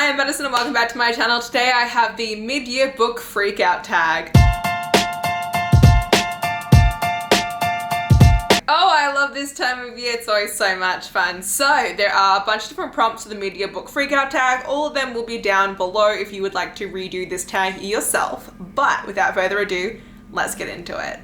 Hi, I'm Madison and welcome back to my channel. Today I have the mid-year book freakout tag. Oh, I love this time of year. It's always so much fun. So there are a bunch of different prompts for the mid-year book freakout tag. All of them will be down below if you would like to redo this tag yourself. But without further ado, let's get into it.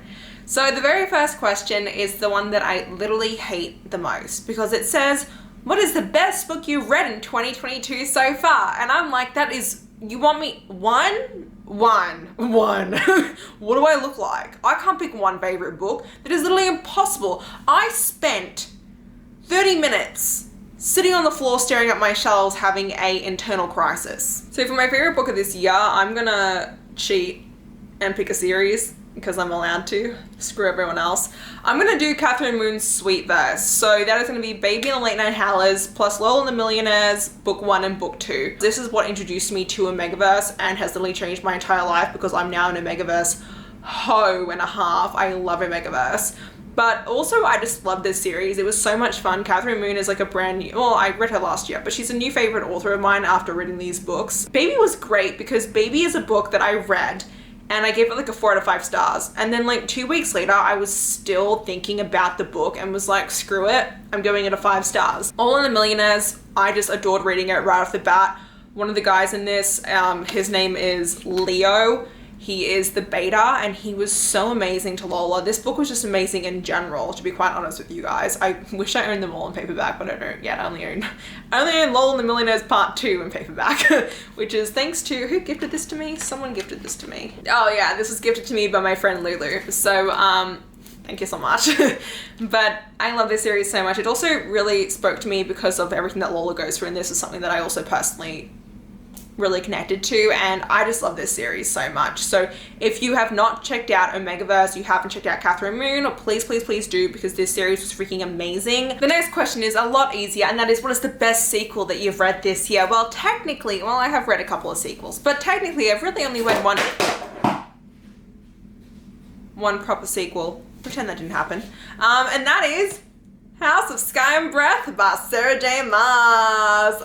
So the very first question is the one that I literally hate the most because it says, what is the best book you've read in 2022 so far? And I'm like, that is, you want me one? What do I look like? I can't pick one favorite book. That is literally impossible. I spent 30 minutes sitting on the floor staring at my shelves having an internal crisis. So for my favorite book of this year, I'm gonna cheat and pick a series because I'm allowed to. Screw everyone else. I'm gonna do Catherine Moon's Sweet Verse. So that is gonna be Baby and the Late Night Howlers plus ᴏ and the Millionaires, book 1 and book 2. This is what introduced me to Omegaverse and has literally changed my entire life because I'm now an Omegaverse hoe and a half. I love Omegaverse. But also I just love this series. It was so much fun. Catherine Moon is like a brand new, well, I read her last year, but she's a new favorite author of mine after reading these books. Baby was great because Baby is a book that I read and I gave it like a 4 out of 5 stars. And then like 2 weeks later, I was still thinking about the book and was like, screw it, I'm giving it a 5 stars. ᴏ and the Millionaires, I just adored reading it right off the bat. One of the guys in this, his name is Leo. He is the beta and he was so amazing to Lola. This book was just amazing in general, to be quite honest with you guys. I wish I owned them all in paperback, but I don't yet. I only own ᴏ and the Millionaires Part 2 in paperback, which is thanks to, who gifted this to me? Someone gifted this to me. Oh yeah, this was gifted to me by my friend Lulu. So, thank you so much. But I love this series so much. It also really spoke to me because of everything that Lola goes through, and this is something that I also personally really connected to, and I just love this series so much. So if you have not checked out Omegaverse, you haven't checked out Catherine Moon, please do, because this series was freaking amazing. The next question is a lot easier, and that is, what is the best sequel that you've read this year? Well, technically, I have read a couple of sequels, but technically I've really only read one proper sequel. Pretend that didn't happen. And that is House of Sky and Breath by Sarah J. Maas.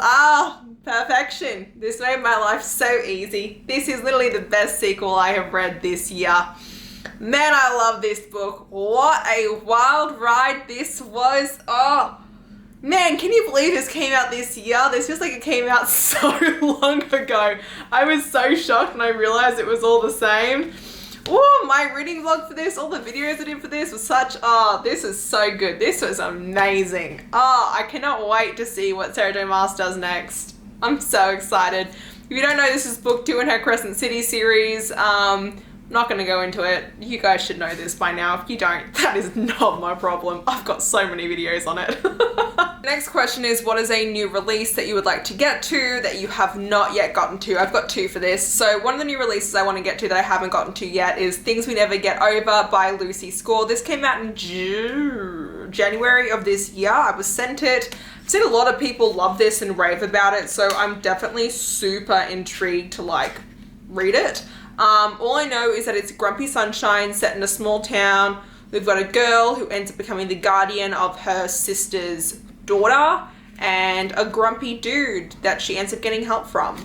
Perfection. This made my life so easy. This is literally the best sequel I have read this year. Man, I love this book. What a wild ride this was. Oh, man, can you believe this came out this year? This feels like it came out so long ago. I was so shocked when I realized it was all the same. Oh, my reading vlog for this, all the videos I did for this was such, this is so good. This was amazing. I cannot wait to see what Sarah J. Maas does next. I'm so excited. If you don't know, this is book 2 in her Crescent City series. Not gonna go into it. You guys should know this by now. If you don't, that is not my problem. I've got so many videos on it. Next question is, what is a new release that you would like to get to that you have not yet gotten to? I've got 2 for this. So one of the new releases I want to get to that I haven't gotten to yet is Things We Never Get Over by Lucy Score. This came out in January of this year. I was sent it. I've seen a lot of people love this and rave about it, so I'm definitely super intrigued to like read it. All I know is that it's grumpy sunshine set in a small town. We've got a girl who ends up becoming the guardian of her sister's daughter and a grumpy dude that she ends up getting help from.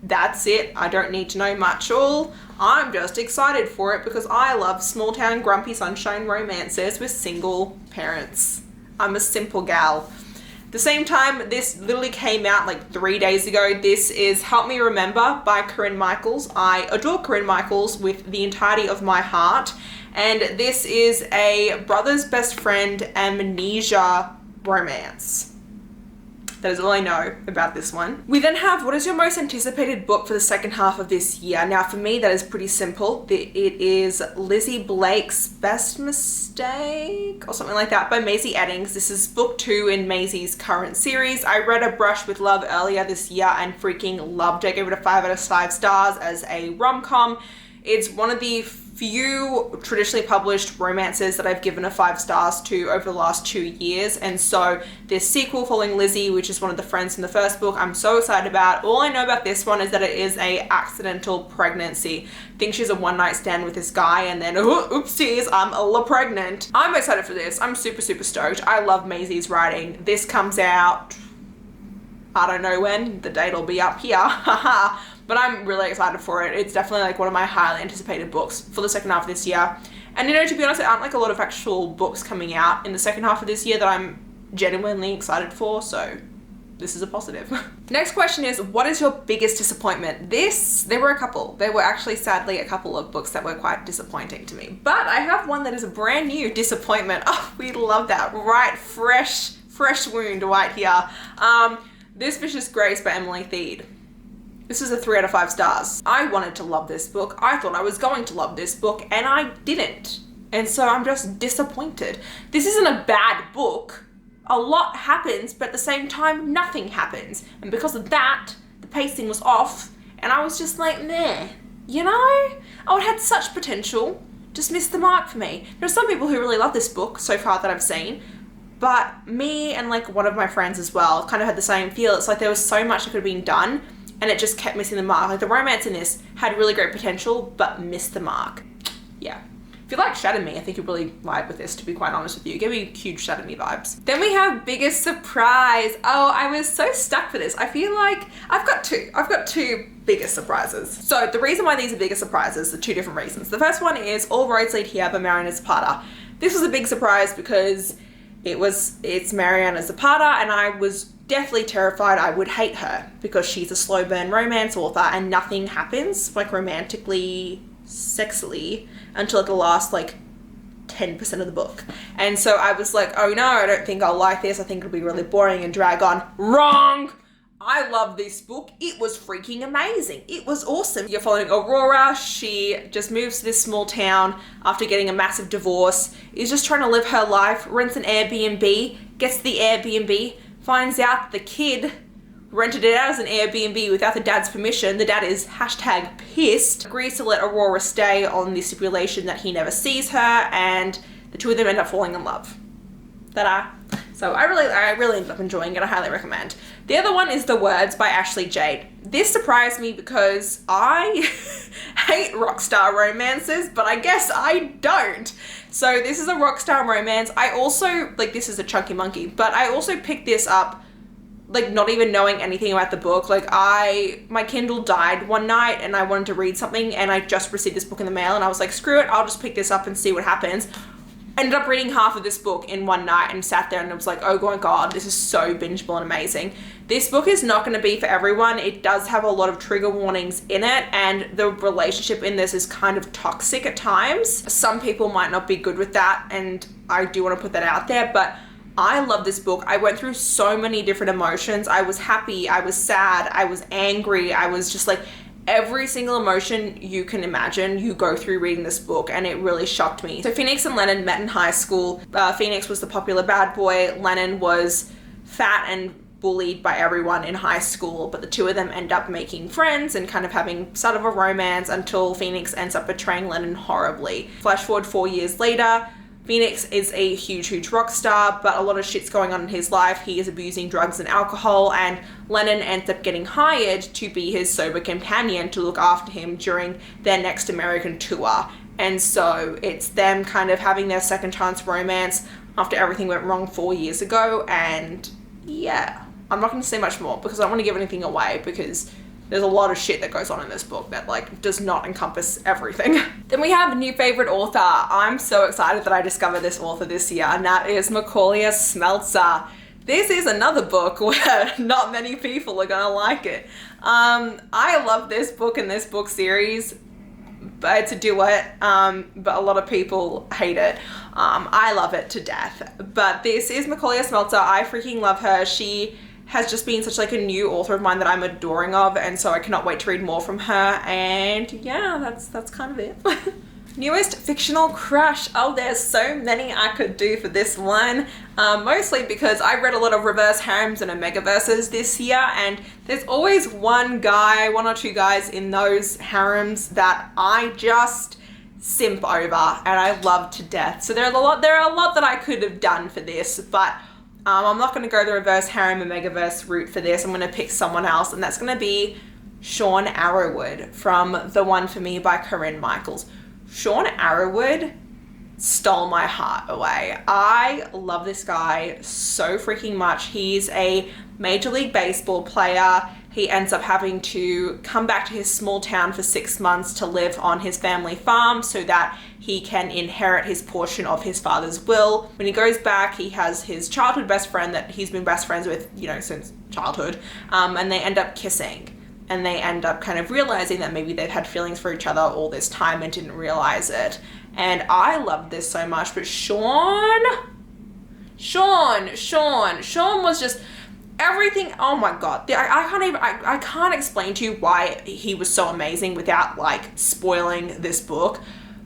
That's it. I don't need to know much all. I'm just excited for it because I love small town grumpy sunshine romances with single parents. I'm a simple gal. At the same time, this literally came out like 3 days ago. This is Help Me Remember by Corinne Michaels. I adore Corinne Michaels with the entirety of my heart. And this is a brother's best friend amnesia romance. That is all I know about this one. We then have, what is your most anticipated book for the second half of this year? Now for me, that is pretty simple. It is Lizzie Blake's Best Mistake or something like that by Maisie Eddings. This is book 2 in Maisie's current series. I read A Brush with Love earlier this year and freaking loved it. I gave it a 5 out of 5 stars as a rom-com. It's one of the few traditionally published romances that I've given a 5 stars to over the last 2 years, and so this sequel following Lizzie, which is one of the friends in the first book, I'm so excited about. All I know about this one is that it is a accidental pregnancy. I think she's a one-night stand with this guy and then oopsies, I'm pregnant. I'm excited for this. I'm super stoked. I love Maisie's writing. This comes out I don't know when, the date will be up here, haha. But I'm really excited for it. It's definitely like one of my highly anticipated books for the second half of this year. And you know, to be honest, there aren't like a lot of actual books coming out in the second half of this year that I'm genuinely excited for, so this is a positive. Next question is, what is your biggest disappointment? There were a couple. There were actually sadly a couple of books that were quite disappointing to me. But I have one that is a brand new disappointment. Oh, we love that. Right, fresh wound right here. This Vicious Grace by Emily Thied. This is a 3 out of 5 stars. I wanted to love this book. I thought I was going to love this book and I didn't. And so I'm just disappointed. This isn't a bad book. A lot happens, but at the same time, nothing happens. And because of that, the pacing was off and I was just like, meh. You know? Oh, it had such potential. Just missed the mark for me. There are some people who really love this book so far that I've seen. But me and like one of my friends as well kind of had the same feel. It's like there was so much that could have been done and it just kept missing the mark. Like the romance in this had really great potential, but missed the mark. Yeah. If you like Shatter Me, I think you'll really vibe with this, to be quite honest with you. It gave me huge Shatter Me vibes. Then we have Biggest Surprise. Oh, I was so stuck for this. I feel like I've got two biggest surprises. So the reason why these are biggest surprises are two different reasons. The first one is All Roads Lead Here by Mariana Zapata. This was a big surprise because it's Mariana Zapata and I was deathly terrified I would hate her because she's a slow burn romance author and nothing happens like romantically, sexily until the last like 10% of the book. And so I was like, oh no, I don't think I'll like this. I think it'll be really boring and drag on. Wrong! I love this book. It was freaking amazing. It was awesome. You're following Aurora. She just moves to this small town after getting a massive divorce, is just trying to live her life, rents an Airbnb, gets to the Airbnb, finds out the kid rented it out as an Airbnb without the dad's permission. The dad is #pissed, agrees to let Aurora stay on the stipulation that he never sees her, and the two of them end up falling in love. Ta-da. So I really ended up enjoying it. I highly recommend. The other one is The Words by Ashley Jade. This surprised me because I hate rockstar romances, but I guess I don't. So this is a rockstar romance. I also, like, this is a chunky monkey, but I also picked this up like not even knowing anything about the book. Like my Kindle died one night and I wanted to read something and I just received this book in the mail and I was like, screw it, I'll just pick this up and see what happens. Ended up reading half of this book in one night and sat there and I was like, oh my God, this is so bingeable and amazing. This book is not going to be for everyone. It does have a lot of trigger warnings in it and the relationship in this is kind of toxic at times. Some people might not be good with that and I do want to put that out there, but I love this book. I went through so many different emotions. I was happy, I was sad, I was angry, I was just like, every single emotion you can imagine you go through reading this book, and it really shocked me. So Phoenix and Lennon met in high school. Phoenix was the popular bad boy. Lennon was fat and bullied by everyone in high school, but the two of them end up making friends and kind of having sort of a romance until Phoenix ends up betraying Lennon horribly. Flash forward 4 years later, Phoenix is a huge rock star, but a lot of shit's going on in his life. He is abusing drugs and alcohol, and Lennon ends up getting hired to be his sober companion to look after him during their next American tour. And so it's them kind of having their second chance romance after everything went wrong 4 years ago. And yeah, I'm not going to say much more because I don't want to give anything away because there's a lot of shit that goes on in this book that like does not encompass everything. Then we have a new favorite author. I'm so excited that I discovered this author this year, and that is Mikolia Smeltzer. This is another book where not many people are gonna like it. I love this book and this book series, but it's a duet, but a lot of people hate it. I love it to death, but this is Mikolia Smeltzer. I freaking love her. She has just been such like a new author of mine that I'm adoring of, and so I cannot wait to read more from her. And yeah, that's kind of it. Newest fictional crush. Oh, there's so many I could do for this one. Mostly because I read a lot of reverse harems and omegaverses this year, and there's always one or two guys in those harems that I just simp over and I love to death. So there are a lot that I could have done for this, but I'm not going to go the reverse harem and megaverse route for this. I'm going to pick someone else, and that's going to be Sean Arrowwood from The One For Me by Corinne Michaels. Sean Arrowwood stole my heart away. I love this guy so freaking much. He's a Major League Baseball player. He ends up having to come back to his small town for 6 months to live on his family farm so that he can inherit his portion of his father's will. When he goes back, he has his childhood best friend that he's been best friends with, you know, since childhood, and they end up kissing. And they end up kind of realizing that maybe they've had feelings for each other all this time and didn't realize it. And I loved this so much, but Sean was just everything. Oh my God. I can't explain to you why he was so amazing without like spoiling this book.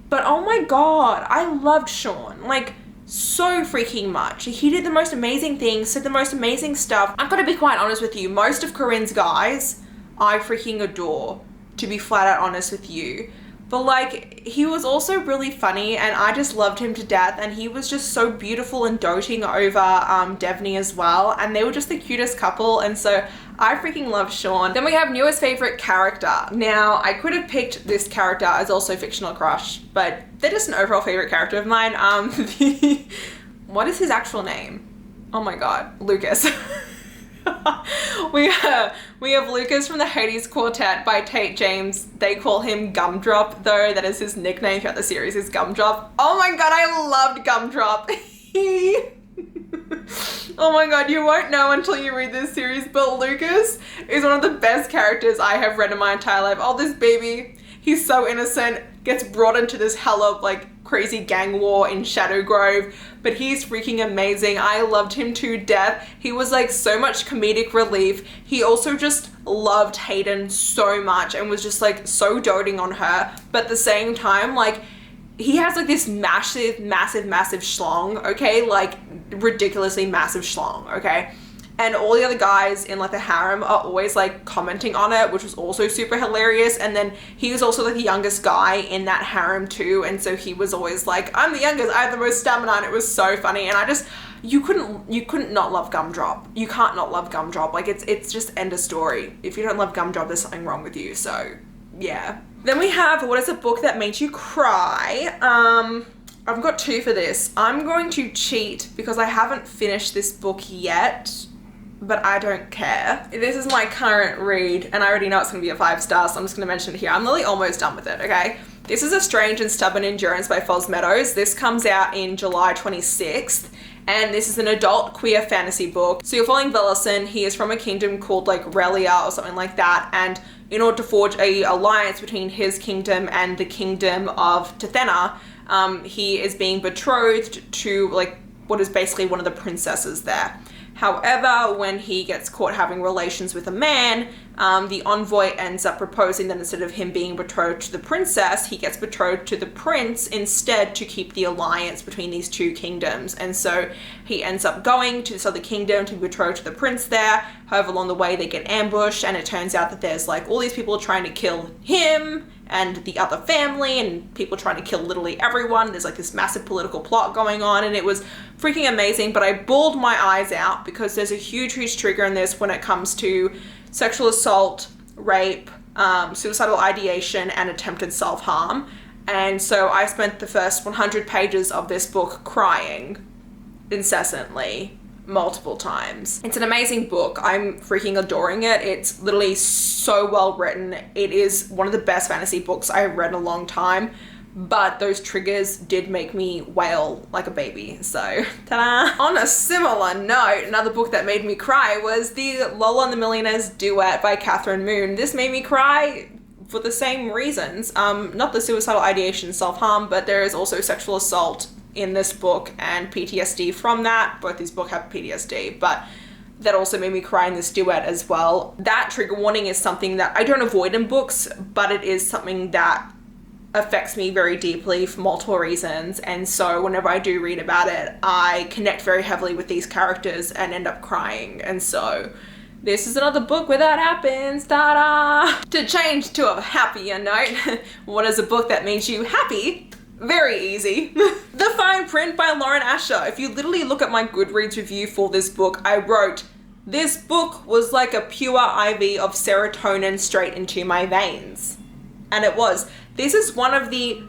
But oh my God, I loved Sean. Like, so freaking much. He did the most amazing things, said the most amazing stuff. I'm gonna be quite honest with you. Most of Corinne's guys, I freaking adore, to be flat out honest with you. But like, he was also really funny and I just loved him to death, and he was just so beautiful and doting over Devney as well, and they were just the cutest couple, and so I freaking love Sean. Then we have newest favorite character. Now, I could have picked this character as also Fictional Crush, but they're just an overall favorite character of mine. What is his actual name? Oh my God, Lucas. We have Lucas from the Hades Quartet by Tate James. They call him Gumdrop though. That is his nickname throughout the series, is Gumdrop. Oh my God, I loved Gumdrop. Oh my God, you won't know until you read this series, but Lucas is one of the best characters I have read in my entire life. Oh, this baby, he's so innocent, gets brought into this hell of like crazy gang war in Shadow Grove, but he's freaking amazing. I loved him to death. He was like so much comedic relief. He also just loved Hayden so much and was just like so doting on her, but at the same time, like, he has like this massive schlong, okay? Like, ridiculously massive schlong, okay? And all the other guys in like the harem are always like commenting on it, which was also super hilarious. And then he was also like the youngest guy in that harem too. And so he was always like, I'm the youngest, I have the most stamina. And it was so funny. And I just, you couldn't not love Gumdrop. You can't not love Gumdrop. Like, it's just end of story. If you don't love Gumdrop, there's something wrong with you. So yeah. Then we have, what is a book that made you cry? I've got two for this. I'm going to cheat because I haven't finished this book yet, but I don't care. This is my current read, and I already know it's gonna be a 5-star, so I'm just gonna mention it here. I'm literally almost done with it, okay? This is A Strange and Stubborn Endurance by Foz Meadows. This comes out in July 26th, and this is an adult queer fantasy book. So you're following ᴛɪδᴛᴏᴅ. He is from a kingdom called like Relia or something like that, and in order to forge a alliance between his kingdom and the kingdom of ᴛɪδᴛᴏ, he is being betrothed to like what is basically one of the princesses there. However, when he gets caught having relations with a man, the envoy ends up proposing that instead of him being betrothed to the princess, he gets betrothed to the prince instead to keep the alliance between these two kingdoms. And so he ends up going to this other kingdom to be betrothed to the prince there. However, along the way they get ambushed, and it turns out that there's like all these people trying to kill him and the other family, and people trying to kill literally everyone. There's like this massive political plot going on, and it was freaking amazing, but I bawled my eyes out because there's a huge trigger in this when it comes to sexual assault, rape, suicidal ideation, and attempted self-harm. And so I spent the first 100 pages of this book crying incessantly, multiple times. It's an amazing book. I'm freaking adoring it. It's literally so well written. It is one of the best fantasy books I've read in a long time, but those triggers did make me wail like a baby. So ta-da! On a similar note, another book that made me cry was the Lola and the Millionaire's Duet by Catherine Moon. This made me cry for the same reasons. Not the suicidal ideation, self-harm, but there is also sexual assault in this book and PTSD from that. Both these books have PTSD, but that also made me cry in this duet as well. That trigger warning is something that I don't avoid in books, but it is something that affects me very deeply for multiple reasons. And so whenever I do read about it, I connect very heavily with these characters and end up crying. And so this is another book where that happens. Ta-da! To change to a happier note, what is a book that makes you happy? Very easy. The Fine Print by Lauren Asher. If you literally look at my Goodreads review for this book, I wrote, this book was like a pure IV of serotonin straight into my veins. And it was. This is one of the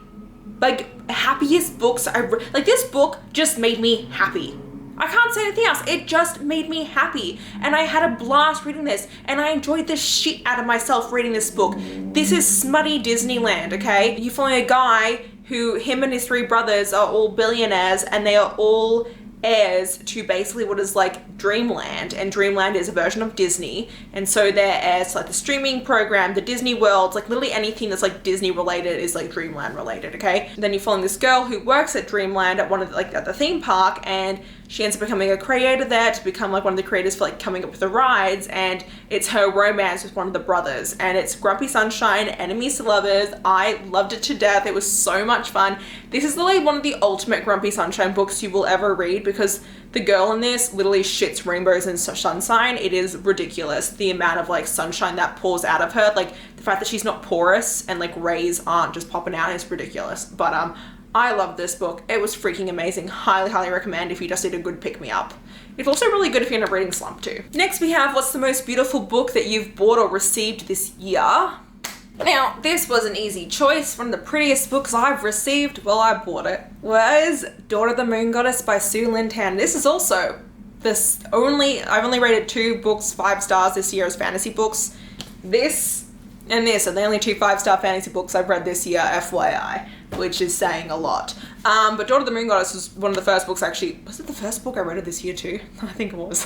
like happiest books like this book just made me happy. I can't say anything else. It just made me happy. And I had a blast reading this. And I enjoyed the shit out of myself reading this book. This is smutty Disneyland, okay? You follow a guy who, him and his 3 brothers are all billionaires, and they are all heirs to basically what is like Dreamland, and Dreamland is a version of Disney, and so they're heirs to like the streaming program, the Disney World, like literally anything that's like Disney related is like Dreamland related, okay? And then you're following this girl who works at Dreamland at one of the, like at the theme park, and she ends up becoming a creator there to become like one of the creators for like coming up with the rides, and it's her romance with one of the brothers, and it's Grumpy Sunshine, enemies to lovers. I loved it to death. It was so much fun. This is literally one of the ultimate Grumpy Sunshine books you will ever read, because the girl in this literally shits rainbows and sunshine. It is ridiculous, the amount of like sunshine that pours out of her. Like the fact that she's not porous and like rays aren't just popping out is ridiculous. But I love this book. It was freaking amazing. Highly, highly recommend if you just need a good pick-me-up. It's also really good if you're in a reading slump too. Next we have what's the most beautiful book that you've bought or received this year? Now, this was an easy choice. One of the prettiest books I've received, well, I bought it, was Daughter of the Moon Goddess by Sue Lynn Tan. This is also I've only rated 2 books 5 stars this year as fantasy books. This and this are the only 2 5-star fantasy books I've read this year, FYI, which is saying a lot. But Daughter of the Moon Goddess was one of the first books actually. Was it the first book I read of this year too? I think it was.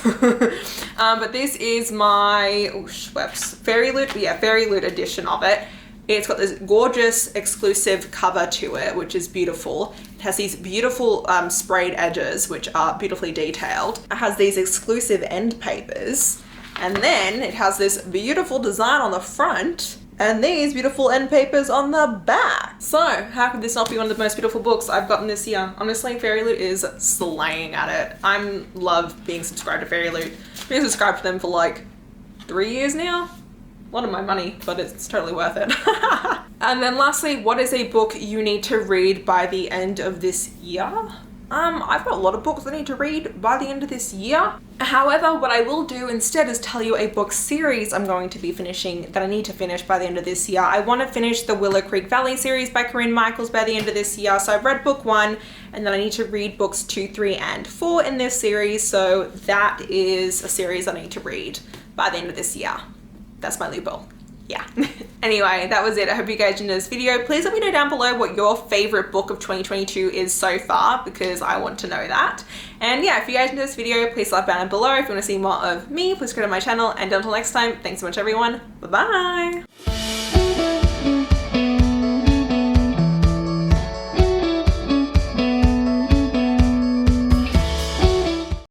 But this is my Fairy Loot, Fairy Loot edition of it. It's got this gorgeous exclusive cover to it, which is beautiful. It has these beautiful sprayed edges, which are beautifully detailed. It has these exclusive end papers. And then it has this beautiful design on the front and these beautiful end papers on the back. So how could this not be one of the most beautiful books I've gotten this year? Honestly, Fairy Loot is slaying at it. I love being subscribed to Fairy Loot. I've been subscribed to them for like 3 years now. A lot of my money, but it's totally worth it. And then lastly, what is a book you need to read by the end of this year? I've got a lot of books I need to read by the end of this year. However, what I will do instead is tell you a book series I'm going to be finishing that I need to finish by the end of this year. I want to finish the Willow Creek Valley series by Corinne Michaels by the end of this year. So I've read book 1, and then I need to read books 2, 3, and 4 in this series. So that is a series I need to read by the end of this year. That's my loophole. Yeah. Anyway, that was it. I hope you guys enjoyed this video. Please let me know down below what your favorite book of 2022 is so far, because I want to know that. And yeah, if you guys enjoyed this video, please like down below. If you want to see more of me, please go to my channel. And until next time, thanks so much everyone. Bye bye.